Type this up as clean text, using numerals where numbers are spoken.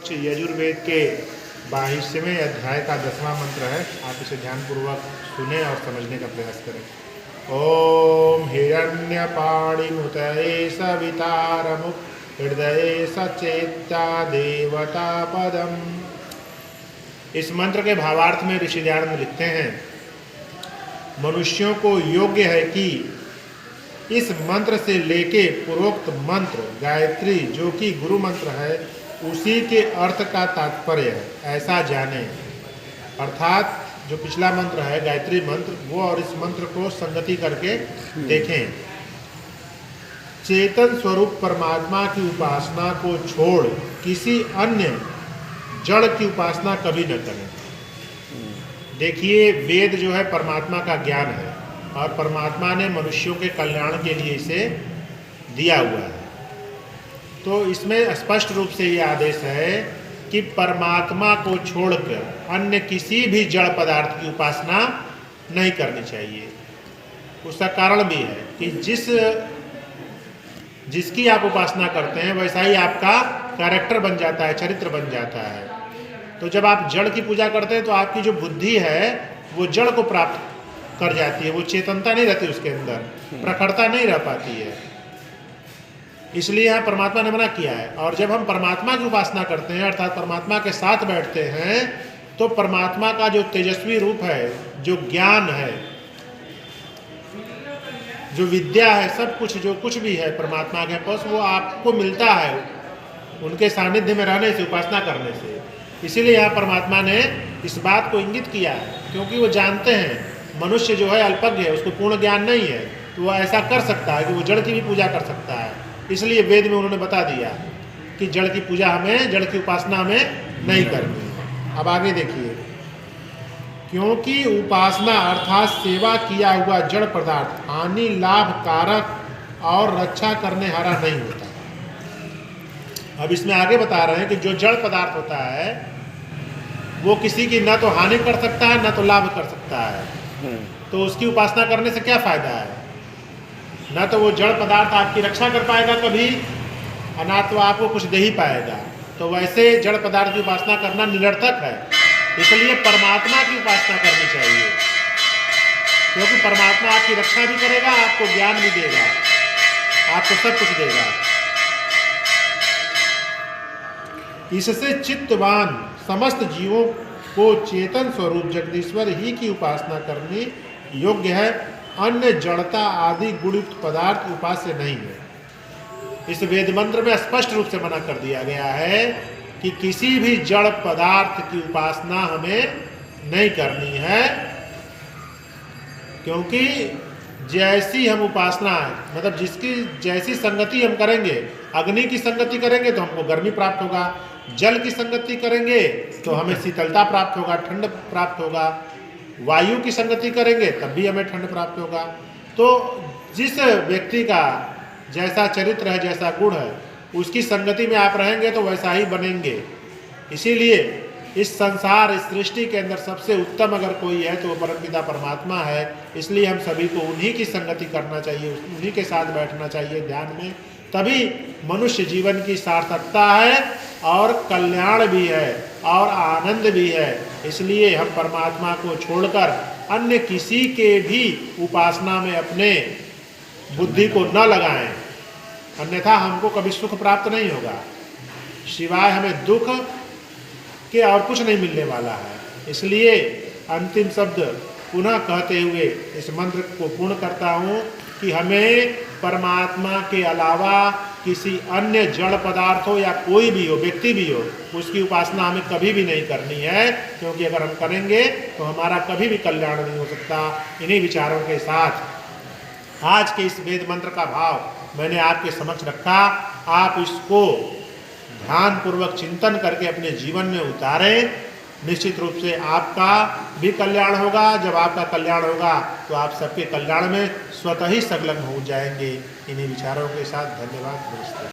समक्ष यजुर्वेद के 22वें अध्याय का 10वां मंत्र है। आप इसे ध्यानपूर्वक सुने और समझने का प्रयास करें। ओम हिरण्यपाणिमुतये सवितारमुख हृदये सचेता देवता पदम। इस मंत्र के भावार्थ में ऋषि दयानंद लिखते हैं, मनुष्यों को योग्य है कि इस मंत्र से लेके पूर्वोक्त मंत्र गायत्री जो कि गुरु मंत्र है उसी के अर्थ का तात्पर्य है ऐसा जाने। अर्थात जो पिछला मंत्र है गायत्री मंत्र, वो और इस मंत्र को संगति करके देखें। चेतन स्वरूप परमात्मा की उपासना को छोड़ किसी अन्य जड़ की उपासना कभी न करें। देखिए, वेद जो है परमात्मा का ज्ञान है और परमात्मा ने मनुष्यों के कल्याण के लिए इसे दिया हुआ है। तो इसमें स्पष्ट रूप से ये आदेश है कि परमात्मा को छोड़कर अन्य किसी भी जड़ पदार्थ की उपासना नहीं करनी चाहिए। उसका कारण भी है कि जिसकी आप उपासना करते हैं वैसा ही आपका कैरेक्टर बन जाता है, चरित्र बन जाता है। तो जब आप जड़ की पूजा करते हैं तो आपकी जो बुद्धि है वो जड़ को प्राप्त कर जाती है, वो चेतनता नहीं रहती, उसके अंदर प्रखरता नहीं रह पाती है। इसलिए यहाँ परमात्मा ने मना किया है। और जब हम परमात्मा की उपासना करते हैं अर्थात परमात्मा के साथ बैठते हैं तो परमात्मा का जो तेजस्वी रूप है, जो ज्ञान है, जो विद्या है, सब कुछ जो कुछ भी है परमात्मा के पास वो आपको मिलता है उनके सानिध्य में रहने से, उपासना करने से। इसीलिए यहाँ परमात्मा ने इस बात को इंगित किया है, क्योंकि वो जानते हैं मनुष्य जो है अल्पज्ञ है, उसको पूर्ण ज्ञान नहीं है, तो वह ऐसा कर सकता है कि वो जड़ की भी पूजा कर सकता है। इसलिए वेद में उन्होंने बता दिया कि जड़ की पूजा हमें, जड़ की उपासना हमें नहीं करनी। अब आगे देखिए, क्योंकि उपासना अर्थात सेवा किया हुआ जड़ पदार्थ हानि लाभ कारक और रक्षा करने हारा नहीं होता। अब इसमें आगे बता रहे हैं कि जो जड़ पदार्थ होता है वो किसी की न तो हानि कर सकता है न तो लाभ कर सकता है। तो उसकी उपासना करने से क्या फायदा है? न तो वो जड़ पदार्थ आपकी रक्षा कर पाएगा कभी, और ना तो आपको कुछ दे ही पाएगा। तो वैसे जड़ पदार्थ की उपासना करना निरर्थक है। इसलिए परमात्मा की उपासना करनी चाहिए, क्योंकि परमात्मा आपकी रक्षा भी करेगा, आपको ज्ञान भी देगा, आपको सब कुछ देगा। इससे चित्तवान समस्त जीवों को चेतन स्वरूप जगदीश्वर ही की उपासना करनी योग्य है। अन्य जड़ता आदि गुणयुक्त पदार्थ उपास्य नहीं है। इस वेद मंत्र में स्पष्ट रूप से मना कर दिया गया है कि किसी भी जड़ पदार्थ की उपासना हमें नहीं करनी है, क्योंकि जैसी हम उपासना मतलब जिसकी जैसी संगति हम करेंगे, अग्नि की संगति करेंगे तो हमको गर्मी प्राप्त होगा, जल की संगति करेंगे तो हमें शीतलता प्राप्त होगा, ठंड प्राप्त होगा, वायु की संगति करेंगे तब भी हमें ठंड प्राप्त होगा। तो जिस व्यक्ति का जैसा चरित्र है, जैसा गुण है, उसकी संगति में आप रहेंगे तो वैसा ही बनेंगे। इसीलिए इस संसार, इस सृष्टि के अंदर सबसे उत्तम अगर कोई है तो वो परमपिता परमात्मा है। इसलिए हम सभी को उन्हीं की संगति करना चाहिए, उन्हीं के साथ बैठना चाहिए ध्यान में। तभी मनुष्य जीवन की सार्थकता है और कल्याण भी है और आनंद भी है। इसलिए हम परमात्मा को छोड़कर अन्य किसी के भी उपासना में अपने बुद्धि को न लगाएं, अन्यथा हमको कभी सुख प्राप्त नहीं होगा, सिवाय हमें दुख के और कुछ नहीं मिलने वाला है। इसलिए अंतिम शब्द पुनः कहते हुए इस मंत्र को पूर्ण करता हूँ कि हमें परमात्मा के अलावा किसी अन्य जड़ पदार्थ हो या कोई भी हो, व्यक्ति भी हो, उसकी उपासना हमें कभी भी नहीं करनी है, क्योंकि अगर हम करेंगे तो हमारा कभी भी कल्याण नहीं हो सकता। इन्हीं विचारों के साथ आज के इस वेद मंत्र का भाव मैंने आपके समक्ष रखा। आप इसको ध्यान पूर्वक चिंतन करके अपने जीवन में उतारें। निश्चित रूप से आपका भी कल्याण होगा। जब आपका कल्याण होगा तो आप सबके कल्याण में स्वतः ही संलग्न हो जाएंगे। इन्हीं विचारों के साथ धन्यवाद, नमस्ते।